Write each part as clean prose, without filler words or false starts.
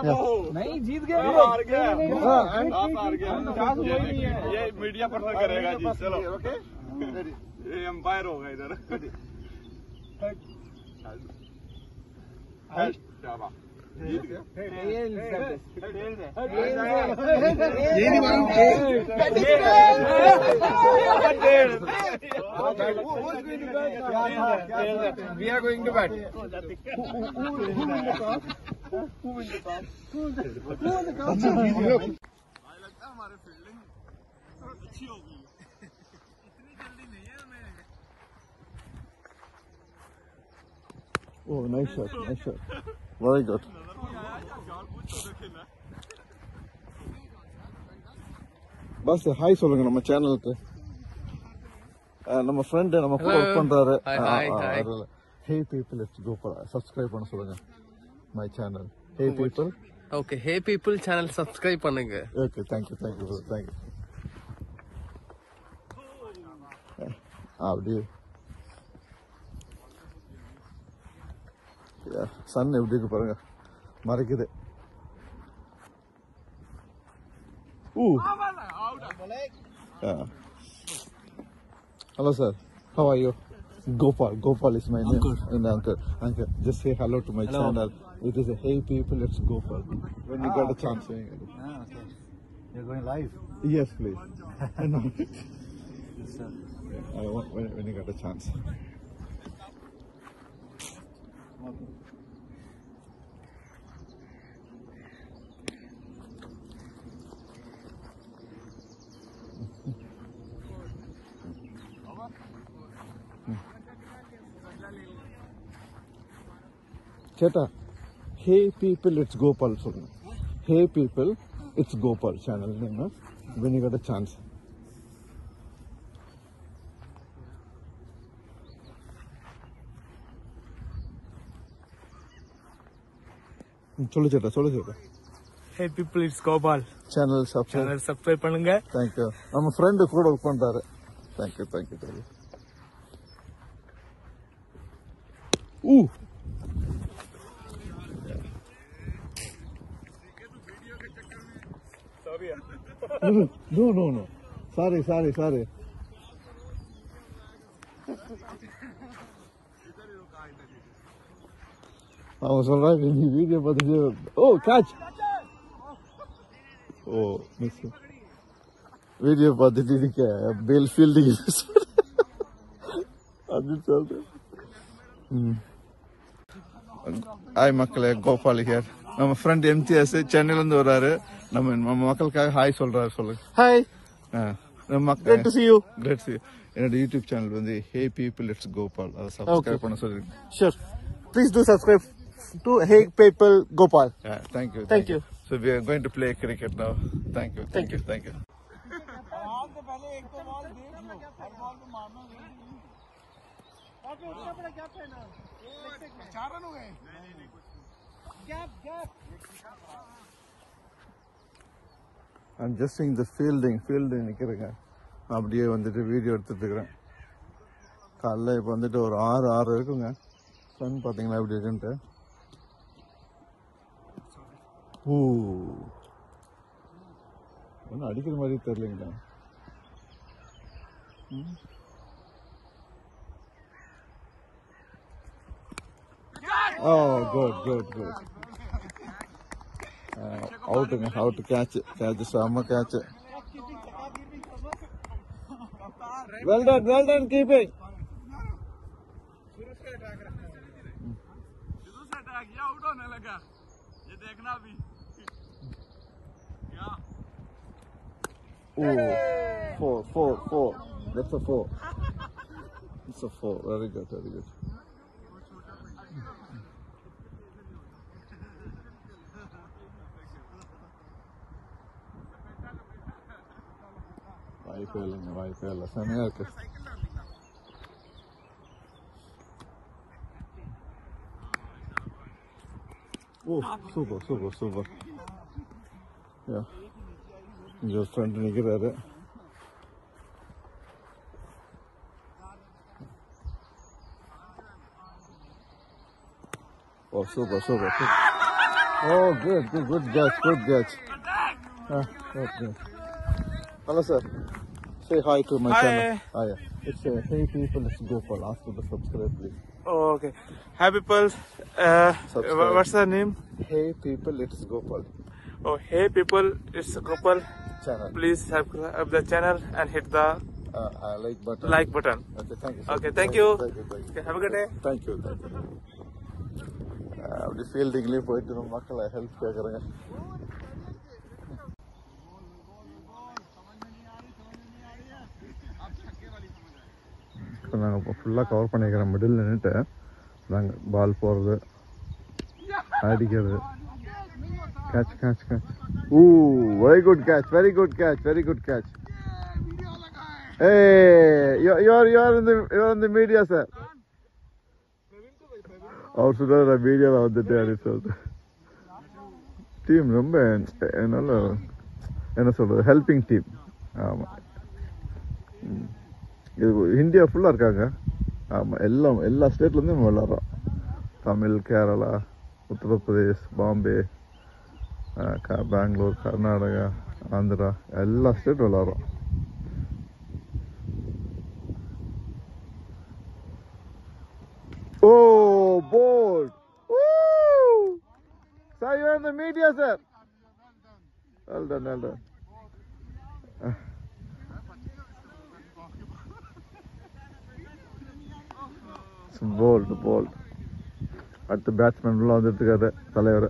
नहीं जीत गया, हार गया, आप हार गया। ये मीडिया पर करेगा जी। चलो ओके, ये एम्पायर होगा इधर। जीत गया। ये नहीं मालूम we are going to bat. लगता है हमारी फील्डिंग अच्छी हो गई है, इतनी जल्दी नहीं है हमें। Oh, nice shot, nice shot. Very good. பஸ் ஹாய் சொல்லுங்க நம்ம சேனலுக்கு. நம்ம ஃப்ரெண்டு நம்ம கூட ஒர்க் பண்றாரு. Hey people let's go for subscribe பண்ண சொல்லுங்க my channel. Hey people. Okay, hey people channel subscribe பண்ணுங்க. Okay, thank you thank you thank you. அப்படியே சன் எப்படி இருக்கு பாருங்க, மறைக்குது. Hello sir, how are you? Gopal is my name. And uncle, just say hello to my channel. It is a Hey People Let's Gopal. When you got a chance. Okay. You're going live? Yes, please. Yes, sir. When you got a chance. Cheta, Hey People It's Gopal சொல்லுங்க. Hey People It's Gopal channel name. When you got a chance. சொல்லு சேட்டா. Hey people it's Gopal channel subscribe பண்ணுங்க. Thank you. நம்ம friend கூட work பண்றாரு. Thank you. No. Sorry. அவன் சொல்றான் நீ வீடியோ பார்த்துட்டு கேட்ச் மிஸ் வீடியோ பார்த்துட்டு இருக்க பேல் ஃபீல்டிங் அப்படின்னு சொல்றேன். ஹாய் மக்களே, கோபால் ஹியர். நம்ம ஃப்ரெண்ட் எம்டிஎஸ் சென்னையில இருந்து வர்றாரு. நம்ம மக்களுக்காக ஹாய் சொல்றாரு. சொல்லுங்க. Hi, great to see you. என்னோட யூடியூப் சேனல் வந்து ஹே பீப்புள் லெட்ஸ் கோபால். அதை சப்ஸ்கிரைப் பண்ண சொல்லுங்க. Sure, please do subscribe to Hey People Gopal. Yeah, thank you. So we are going to play cricket now. Thank you. आवाज से पहले एक तो बॉल देख लो, हर बॉल पे मारना नहीं। ओके, उसका बड़ा गैप है ना, 4 रन हो गए। Gap I'm just seeing the fielding நிக்கிறேங்க. அப்படியே வந்துட்டு வீடியோ எடுத்துட்டு இருக்கிறேன். காலைல இப்போ வந்துட்டு ஒரு 6 இருக்குங்க. சன் பாத்தீங்களா எப்படி இருக்குன்ட்டு. ஒன்னும் அடிக்கிற மாதிரி தெரியலங்களா. குட் அவுட் கேட்ச் செம்ம catch. Well done keeping. Out होने लगा, ये देखना भी क्या। 4. That's a 4. It's a 4. Very good. வாய்ப்பே இல்லை. செமையா இருக்கு. சூப்பர். இங்க ஃப்ரெண்ட் நிக்கிறாரு. Super. Oh, good catch. Okay. Hello, sir. Say hi to my channel. Hi. It's Hey People, it's Gopal. Ask you to subscribe, please. Oh, okay. Hi people. Subscribe. What's the name? Hey People, it's Gopal. Oh, hey people, it's Gopal. Channel. Please subscribe the channel and hit the Like button. like button. Okay, thank you, sir. Okay, thank you. Thank you. Okay, have a good day. Thank you. அப்படி ஃபீல்டிங்லேயே போயிட்டு நம்ம மக்களை help கேட்குறேங்க. இப்போ நாங்கள் இப்போ ஃபுல்லாக cover பண்ணிக்கிறோம். Middle நின்றுட்டு நாங்கள் பால் போடுறது, அடிக்கிறது. catch. Ooh, very good catch. Hey, you're in the media, sir. அவர் சொல்றாரு மீடியாவில் வந்துட்டு அப்படின்னு சொல்லிட்டு. டீம் ரொம்ப நல்ல என்ன சொல்றது ஹெல்பிங் டீம். ஆமாம், இது இந்தியா ஃபுல்லாக இருக்காங்க. ஆமாம், எல்லா ஸ்டேட்லேருந்தும் நம்ம விளாட்றோம். தமிழ், கேரளா, உத்தரப்பிரதேஷ், பாம்பே, பெங்களூர், கர்நாடகா, ஆந்திரா, எல்லா ஸ்டேட்டும் விளாட்றோம். Oh, bold! Woo! Sir, you're in the media, sir. Well done. It's bold. அடுத்த பேட்ஸ்மேன் உள்ள வந்துட்டு இருக்காரு தலைவர்.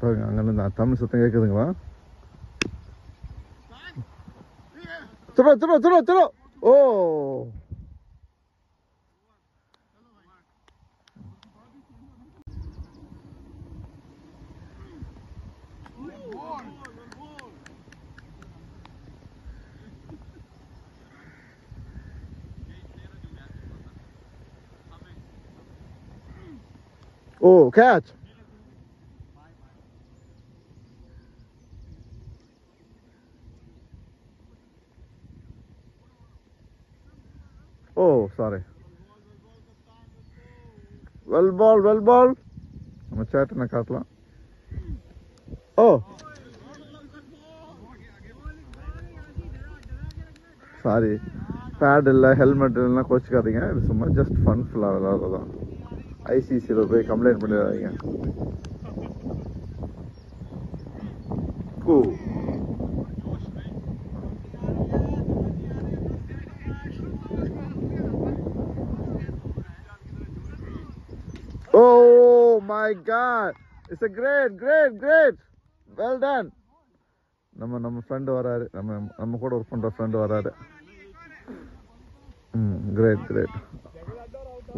பாருங்க, அங்கிருந்து தமிழ் சத்தம் கேட்குதுங்களா? துரோ. ஓ, catch. Oh, sorry. Well ball. நம்ம சேட்டனை காட்டலாம். Oh, சாரி, பேட் இல்லை, ஹெல்மெட் இல்லைன்னா கோச்சிக்காதீங்க. இது சும்மா ஜஸ்ட் ஃபன் ஃபுல்லாக விளாட்றதான். ஐசிசியில் போய் கம்ப்ளைண்ட் பண்ணிடாதீங்க. Oh my God! It's a great. Well done. நம்ம ஃப்ரெண்டு வராரு, நம்ம கூட ஒர்க் பண்ற ஃப்ரெண்டு வராரு. கிரேட்.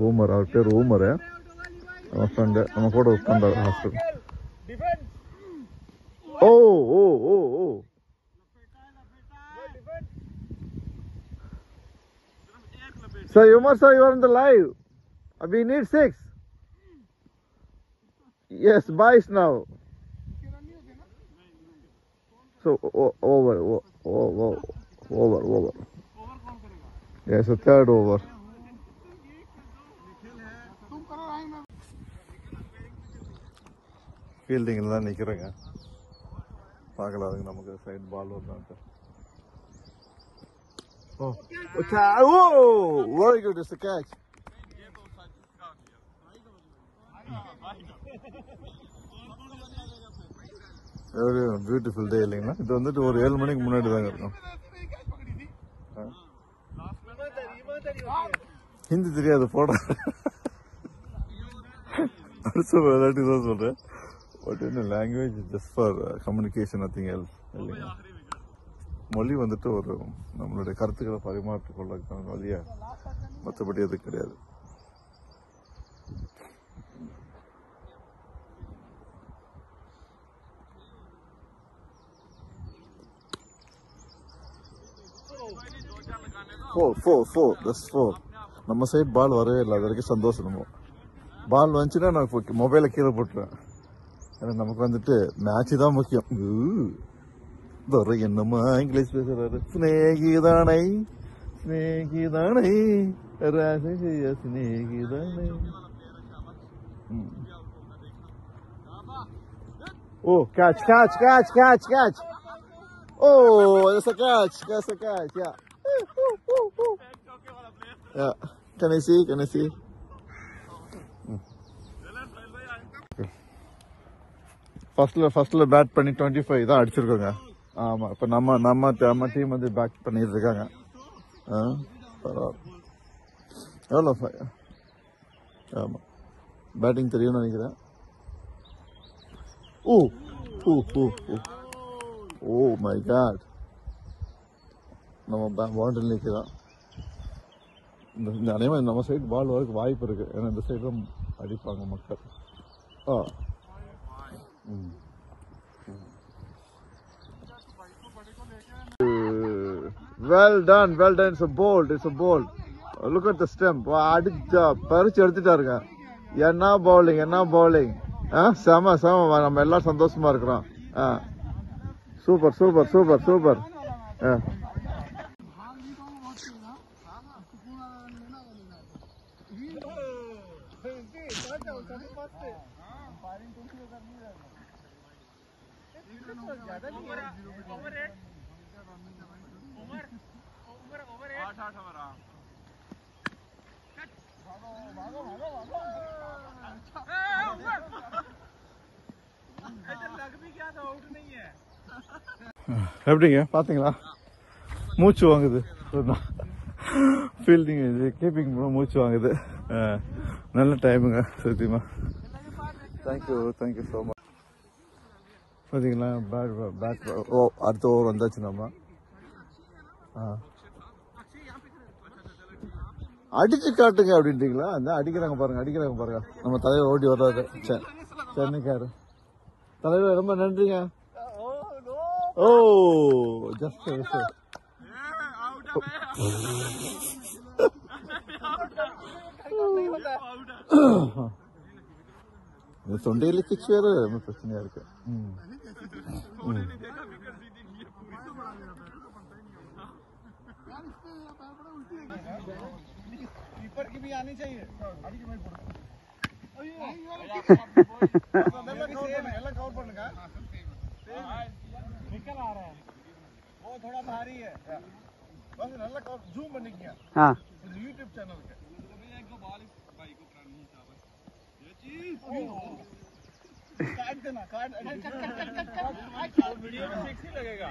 ஊமர், அவர் பேர் ஊமர். நம்ம ஃப்ரெண்டு நம்ம கூட ஒர்க் பண்றாரு hospital. Oh. Sir, Umar sir, you are in the live. We need 6. Yes, buys now. So over. Yes, a third over. ஃபீல்டிங்கில் தான் நிற்கிறேங்க. பார்க்கலாம், அதுக்கு நமக்கு சைட் பால் வருதான்ட்டு. Oh, very good, it's a catch. Very beautiful day இல்லைங்களா? இது வந்துட்டு ஒரு 7 மணிக்கு முன்னாடி தாங்க இருக்கும். ஹிந்தி தெரியாது போட விளையாட்டு தான் சொல்றேன். பட் என்ன language just for communication, nothing else இல்லைங்களா? மொழி வந்துட்டு ஒரு நம்மளுடைய கருத்துக்களை பரிமாற்றிக்கொள்ள வழியா, மற்றபடி அது கிடையாது. Four. That's 4. நம்ம சைடு பால் வரவே இல்லை, அது வரைக்கும் சந்தோஷம். நம்ம பால் வந்துச்சுன்னா நான் மொபைலை கீழே போட்டுருவேன். ஏன்னா நமக்கு வந்துட்டு மேட்ச் தான் முக்கியம். என்னமா இங்கிலீஷ் பேசுறாரு. ஸ்நேகிதானை ஸ்நேகிதானை Rajya ஸ்நேகிதானை. Oh, catch. Oh, that's a catch. Yeah. Yeah. Can I see? ஃபர்ஸ்ட்ல பேட் பண்ணி 25 தான் அடிச்சிருக்கோங்க. ஆமா, இப்ப நம்ம டீம் வந்து பேக் பண்ணிட்டு இருக்காங்க. எவ்வளோ? ஆமா, பேட்டிங் தெரியும்னு நினைக்கிறேன். Oh my god, நம்ம பவுண்டரி நிற்கிறோம். இந்த அனைவரும் நம்ம சைடு பால் வரக்கு வாய்ப்பு இருக்கு. ஏன்னா இந்த சைடு தான் அடிப்பாங்க மக்கள். Well done. It's a bold. Look at the stump. அடிச்சா பறிச்சு எடுத்துட்டாருங்க. என்ன பவுலிங். செம நம்ம எல்லாரும் சந்தோஷமா இருக்கிறோம். சூப்பர். எப்படிங்க பாத்தீங்களா? மூச்சு வாங்குது. ஃபீல்டிங் கீப்பிங் மூச்சு வாங்குது. நல்ல டைமுங்க சத்தியமா. Thank you so much. பார்த்தீங்களா பேட் அடுத்த ஓவர் வந்தாச்சு. நம்ம அடிச்சு காட்டுங்க அப்படின்றீங்களா? அந்த அடிக்கிறாங்க பாருங்க. நம்ம தலைவர் ஓடி வர்றாரு, சென்னைக்காரு தலைவர். ரொம்ப நன்றிங்க. ஓ ஜஸ்ட் தொண்டையில கிச்சு வேற பிரச்சனையா இருக்கு. की भी आनी चाहिए. निकल आ रहा है, वो थोड़ा भारी है. बस नल्ला जूम बनी किया. हाँ, यूट्यूब चैनल के काट देना. वीडियो में सेक्सी लगेगा.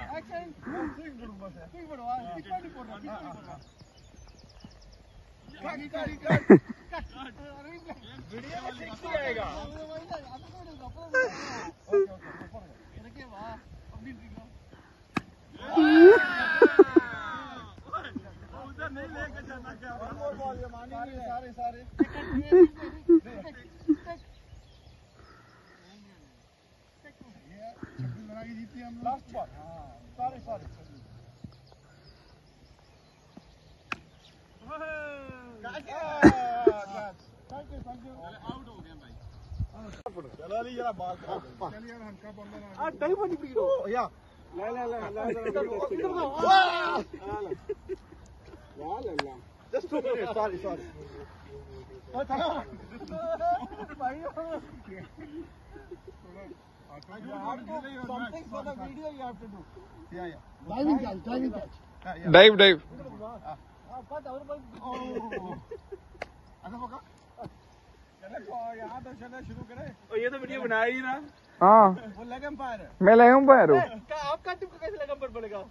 वीडियो में सेक्सी आएगा. उधर नहीं लेके जाना. क्या सारे जीती हम last ball. Sorry thank you. Out हो गया भाई. चलो अली जरा बाल चल यार. हल्का बंदा ना टाइम पर निकल गया या ला जस्ट 2 minutes. सॉरी ओ चलो भाई. something for the video you have to do. Yeah diving catch. Dive पता और भाई. अच्छा पका चले यहाँ तो चले शुरू करें. और ये तो वीडियो बनाया ही ना. हाँ, वो लेग एम्पायर है. मैं लेग एम्पायर हूँ. आपका टीम को कैसे लेग एम्पायर पड़ेगा?